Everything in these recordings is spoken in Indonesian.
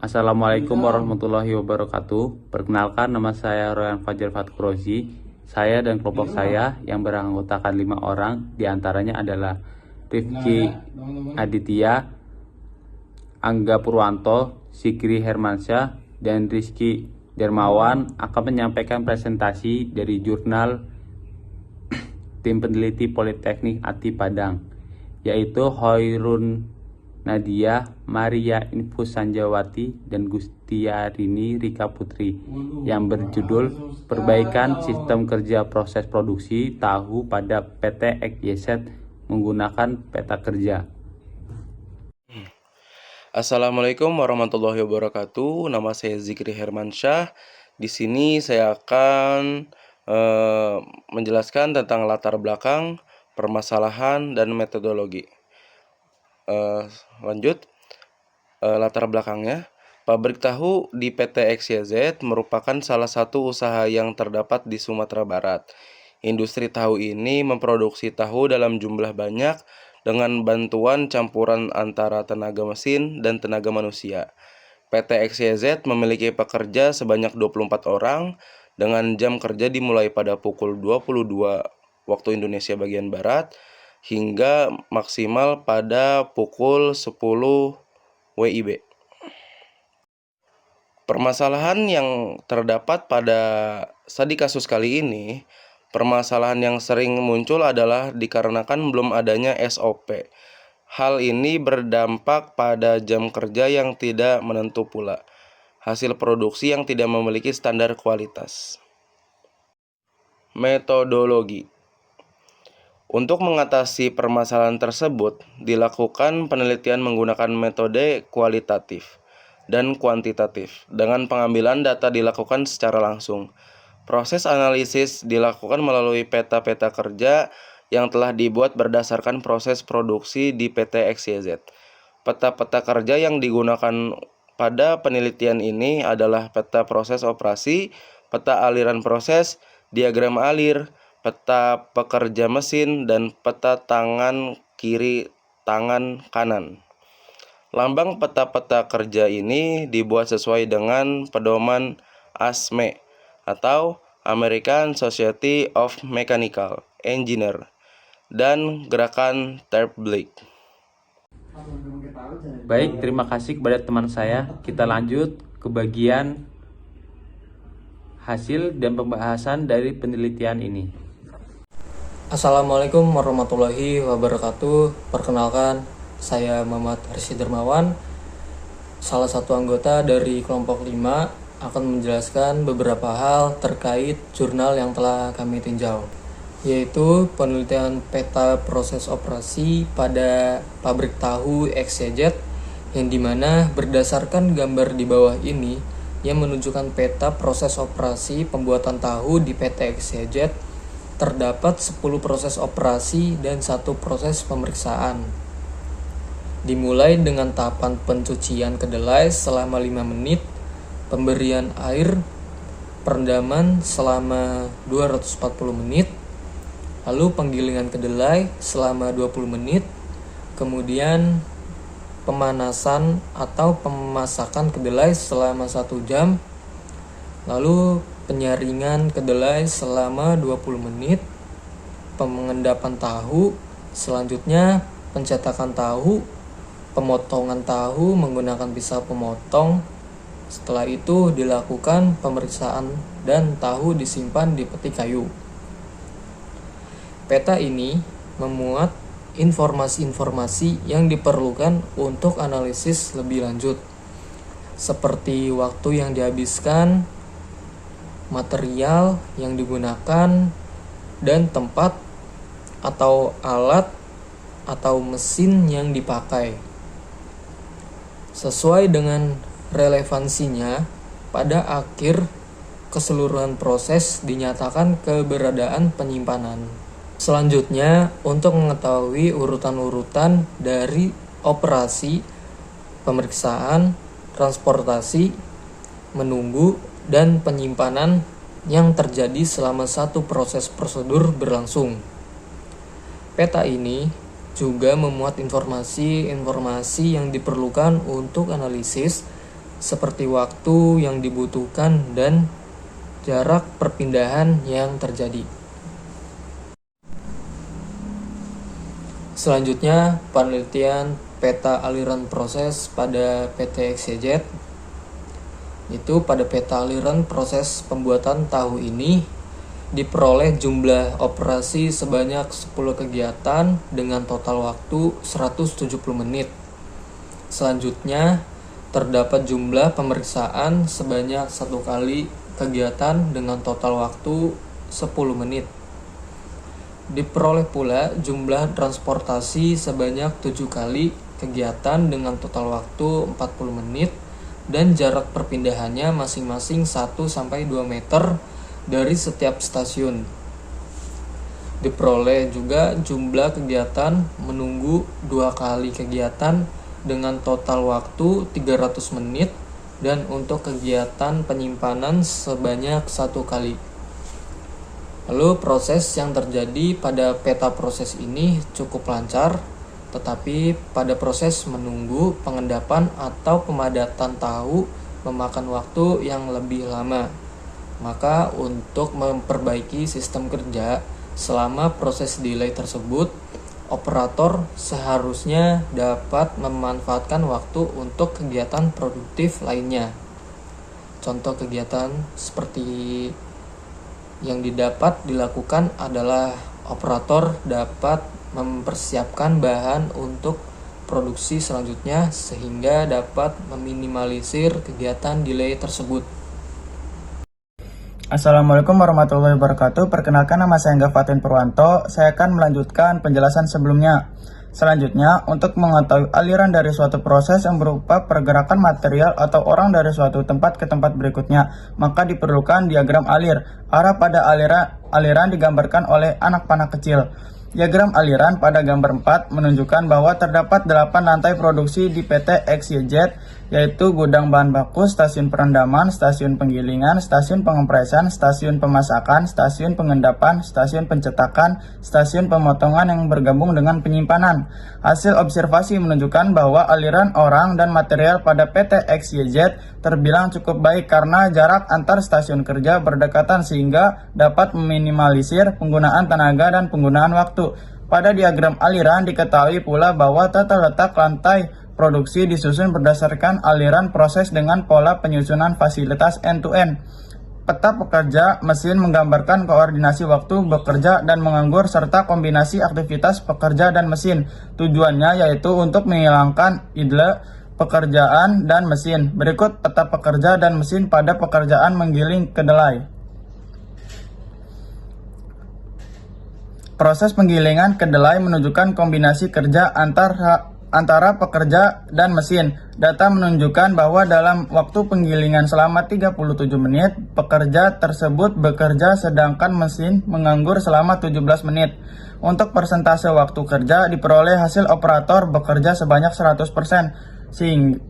Assalamualaikum warahmatullahi wabarakatuh. Perkenalkan, nama saya Royan Fajar Fatkrozi. Saya dan kelompok saya yang beranggotakan 5 orang, diantaranya adalah Rifki Aditya, Angga Purwanto, Sikri Hermansyah, dan Rizky Dermawan akan menyampaikan presentasi dari jurnal Tim Peneliti Politeknik ATI Padang, yaitu Hoirun Nadia, Maria Infus Sanjawati, dan Gustiarini Rika Putri yang berjudul Perbaikan Sistem Kerja Proses Produksi Tahu pada PT XYZ menggunakan peta kerja. Assalamualaikum warahmatullahi wabarakatuh. Nama saya Zikri Hermansyah. Di sini saya akan menjelaskan tentang latar belakang, permasalahan, dan metodologi. Lanjut, latar belakangnya. Pabrik tahu di PT XYZ merupakan salah satu usaha yang terdapat di Sumatera Barat. Industri tahu ini memproduksi tahu dalam jumlah banyak dengan bantuan campuran antara tenaga mesin dan tenaga manusia. PT XYZ memiliki pekerja sebanyak 24 orang dengan jam kerja dimulai pada pukul 22 waktu Indonesia bagian Barat hingga maksimal pada pukul 10 WIB. Permasalahan yang terdapat pada studi kasus kali ini, permasalahan yang sering muncul adalah dikarenakan belum adanya SOP. Hal ini berdampak pada jam kerja yang tidak menentu pula, hasil produksi yang tidak memiliki standar kualitas. Metodologi. Untuk mengatasi permasalahan tersebut, dilakukan penelitian menggunakan metode kualitatif dan kuantitatif. Dengan pengambilan data dilakukan secara langsung. Proses analisis dilakukan melalui peta-peta kerja yang telah dibuat berdasarkan proses produksi di PT XYZ. Peta-peta kerja yang digunakan pada penelitian ini adalah peta proses operasi, peta aliran proses, diagram alir, peta pekerja mesin, dan peta tangan kiri, tangan kanan. Lambang peta-peta kerja ini dibuat sesuai dengan pedoman ASME atau American Society of Mechanical Engineer dan gerakan Third Blade. Baik, terima kasih kepada teman saya. Kita lanjut ke bagian hasil dan pembahasan dari penelitian ini. Assalamualaikum warahmatullahi wabarakatuh. Perkenalkan, saya Muhammad Rizky Dermawan, salah satu anggota dari kelompok 5, akan menjelaskan beberapa hal terkait jurnal yang telah kami tinjau, yaitu penelitian peta proses operasi pada pabrik tahu XYZ, yang dimana berdasarkan gambar di bawah ini yang menunjukkan peta proses operasi pembuatan tahu di PT XYZ, terdapat 10 proses operasi dan 1 proses pemeriksaan. Dimulai dengan tahapan pencucian kedelai selama 5 menit, pemberian air, perendaman selama 240 menit, lalu penggilingan kedelai selama 20 menit, kemudian pemanasan atau pemasakan kedelai selama 1 jam, lalu penyaringan kedelai selama 20 menit, pengendapan tahu, selanjutnya pencetakan tahu, pemotongan tahu menggunakan pisau pemotong. Setelah itu dilakukan pemeriksaan dan tahu disimpan di peti kayu. Peta ini memuat informasi-informasi yang diperlukan untuk analisis lebih lanjut, seperti waktu yang dihabiskan, material yang digunakan, dan tempat atau alat atau mesin yang dipakai. Sesuai dengan relevansinya, pada akhir keseluruhan proses dinyatakan keberadaan penyimpanan. Selanjutnya, untuk mengetahui urutan-urutan dari operasi, pemeriksaan, transportasi, menunggu, dan penyimpanan yang terjadi selama satu proses prosedur berlangsung. Peta ini juga memuat informasi-informasi yang diperlukan untuk analisis, seperti waktu yang dibutuhkan dan jarak perpindahan yang terjadi. Selanjutnya, penelitian peta aliran proses pada PT XYZ. Itu pada peta aliran proses pembuatan tahu ini diperoleh jumlah operasi sebanyak 10 kegiatan dengan total waktu 170 menit. Selanjutnya, terdapat jumlah pemeriksaan sebanyak 1 kali kegiatan dengan total waktu 10 menit. Diperoleh pula jumlah transportasi sebanyak 7 kali kegiatan dengan total waktu 40 menit dan jarak perpindahannya masing-masing 1-2 meter dari setiap stasiun. Diperoleh juga jumlah kegiatan menunggu 2 kali kegiatan dengan total waktu 300 menit dan untuk kegiatan penyimpanan sebanyak 1 kali. Lalu proses yang terjadi pada peta proses ini cukup lancar, tetapi pada proses menunggu pengendapan atau pemadatan tahu memakan waktu yang lebih lama. Maka untuk memperbaiki sistem kerja selama proses delay tersebut, operator seharusnya dapat memanfaatkan waktu untuk kegiatan produktif lainnya. Contoh kegiatan seperti yang dapat dilakukan adalah operator dapat mempersiapkan bahan untuk produksi selanjutnya sehingga dapat meminimalisir kegiatan delay tersebut. Assalamualaikum warahmatullahi wabarakatuh. Perkenalkan, nama saya Angga Fatin Purwanto. Saya akan melanjutkan penjelasan sebelumnya. Selanjutnya, untuk mengetahui aliran dari suatu proses yang berupa pergerakan material atau orang dari suatu tempat ke tempat berikutnya, maka diperlukan diagram alir. Arah pada aliran digambarkan oleh anak panah kecil. Diagram aliran pada gambar 4 menunjukkan bahwa terdapat 8 lantai produksi di PT XYZ, yaitu gudang bahan baku, stasiun perendaman, stasiun penggilingan, stasiun pengempresan, stasiun pemasakan, stasiun pengendapan, stasiun pencetakan, stasiun pemotongan yang bergabung dengan penyimpanan. Hasil observasi menunjukkan bahwa aliran orang dan material pada PT XYZ terbilang cukup baik karena jarak antar stasiun kerja berdekatan sehingga dapat meminimalisir penggunaan tenaga dan penggunaan waktu. Pada diagram aliran diketahui pula bahwa tata letak lantai produksi disusun berdasarkan aliran proses dengan pola penyusunan fasilitas end-to-end. Peta pekerja mesin menggambarkan koordinasi waktu bekerja dan menganggur serta kombinasi aktivitas pekerja dan mesin. Tujuannya yaitu untuk menghilangkan idle pekerjaan dan mesin. Berikut peta pekerja dan mesin pada pekerjaan menggiling kedelai. Proses penggilingan kedelai menunjukkan kombinasi kerja antara pekerja dan mesin. Data menunjukkan bahwa dalam waktu penggilingan selama 37 menit, pekerja tersebut bekerja sedangkan mesin menganggur selama 17 menit. Untuk persentase waktu kerja diperoleh hasil operator bekerja sebanyak 100%,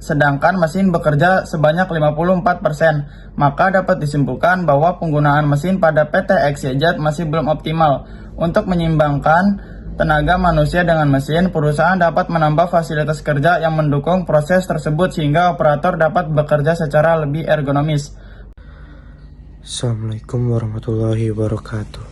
sedangkan mesin bekerja sebanyak 54%. Maka dapat disimpulkan bahwa penggunaan mesin pada PT XYZ masih belum optimal. Untuk menyimbangkan tenaga manusia dengan mesin, perusahaan dapat menambah fasilitas kerja yang mendukung proses tersebut sehingga operator dapat bekerja secara lebih ergonomis. Assalamualaikum warahmatullahi wabarakatuh.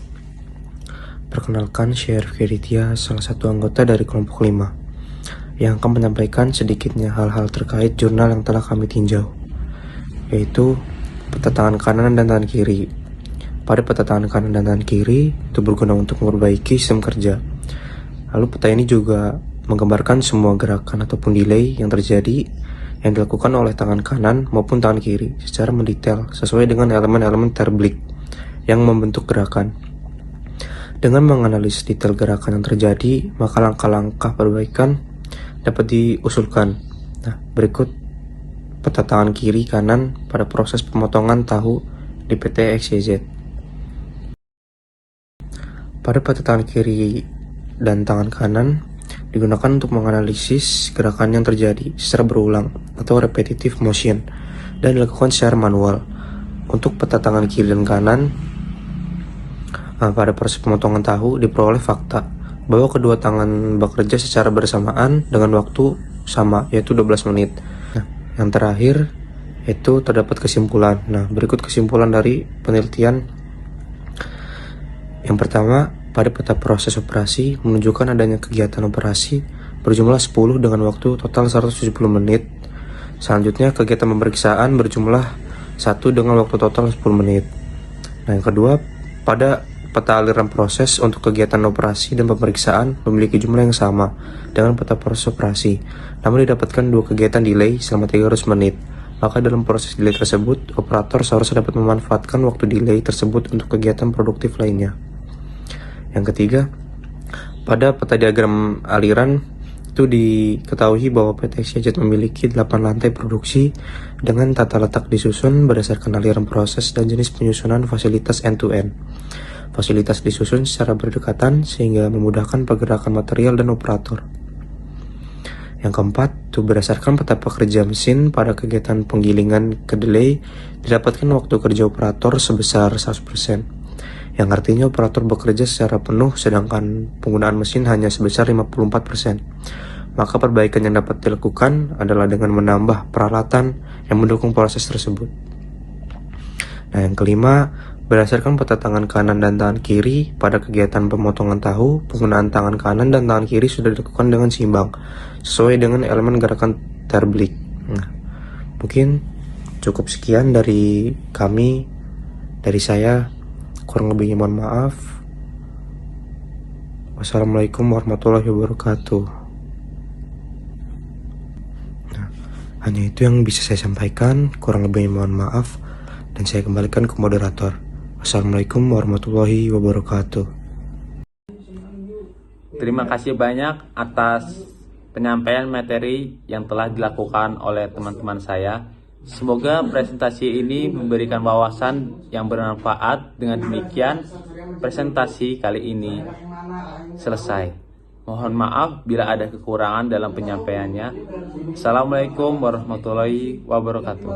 Perkenalkan, saya Rifki Aditya, salah satu anggota dari kelompok 5 yang akan menyampaikan sedikitnya hal-hal terkait jurnal yang telah kami tinjau, yaitu peta tangan kanan dan tangan kiri. Pada peta tangan kanan dan tangan kiri itu berguna untuk memperbaiki sistem kerja. Lalu peta ini juga menggambarkan semua gerakan ataupun delay yang terjadi yang dilakukan oleh tangan kanan maupun tangan kiri secara mendetail sesuai dengan elemen-elemen terblik yang membentuk gerakan. Dengan menganalisis detail gerakan yang terjadi, maka langkah-langkah perbaikan dapat diusulkan. Nah, berikut peta tangan kiri kanan pada proses pemotongan tahu di PT XYZ. Pada peta tangan kiri dan tangan kanan digunakan untuk menganalisis gerakan yang terjadi secara berulang atau repetitive motion dan dilakukan secara manual. Untuk peta tangan kiri dan kanan pada proses pemotongan tahu diperoleh fakta bahwa kedua tangan bekerja secara bersamaan dengan waktu sama, yaitu 12 menit. Nah, yang terakhir Itu terdapat kesimpulan. Nah, berikut kesimpulan dari penelitian. Yang pertama, pada peta proses operasi menunjukkan adanya kegiatan operasi berjumlah 10 dengan waktu total 170 menit. Selanjutnya, kegiatan pemeriksaan berjumlah 1 dengan waktu total 10 menit. Nah, yang kedua, pada peta aliran proses untuk kegiatan operasi dan pemeriksaan memiliki jumlah yang sama dengan peta proses operasi, namun didapatkan 2 kegiatan delay selama 300 menit. Maka dalam proses delay tersebut, operator seharusnya dapat memanfaatkan waktu delay tersebut untuk kegiatan produktif lainnya. Yang ketiga, pada peta diagram aliran itu diketahui bahwa PT Exchanger memiliki 8 lantai produksi dengan tata letak disusun berdasarkan aliran proses dan jenis penyusunan fasilitas end-to-end. Fasilitas disusun secara berdekatan sehingga memudahkan pergerakan material dan operator. Yang keempat, itu berdasarkan peta pekerja mesin pada kegiatan penggilingan kedelai didapatkan waktu kerja operator sebesar 100%, yang artinya operator bekerja secara penuh sedangkan penggunaan mesin hanya sebesar 54%. Maka perbaikan yang dapat dilakukan adalah dengan menambah peralatan yang mendukung proses tersebut. Nah, yang kelima, berdasarkan peta tangan kanan dan tangan kiri pada kegiatan pemotongan tahu, penggunaan tangan kanan dan tangan kiri sudah dilakukan dengan seimbang sesuai dengan elemen gerakan terbalik. Nah, mungkin cukup sekian dari kami, dari saya. Kurang lebihnya mohon maaf. Wassalamualaikum warahmatullahi wabarakatuh. Nah, hanya itu yang bisa saya sampaikan. Kurang lebihnya mohon maaf. Dan saya kembalikan ke moderator. Wassalamualaikum warahmatullahi wabarakatuh. Terima kasih banyak atas penyampaian materi yang telah dilakukan oleh teman-teman saya. Semoga presentasi ini memberikan wawasan yang bermanfaat. Dengan demikian, presentasi kali ini selesai. Mohon maaf bila ada kekurangan dalam penyampaiannya. Assalamualaikum warahmatullahi wabarakatuh.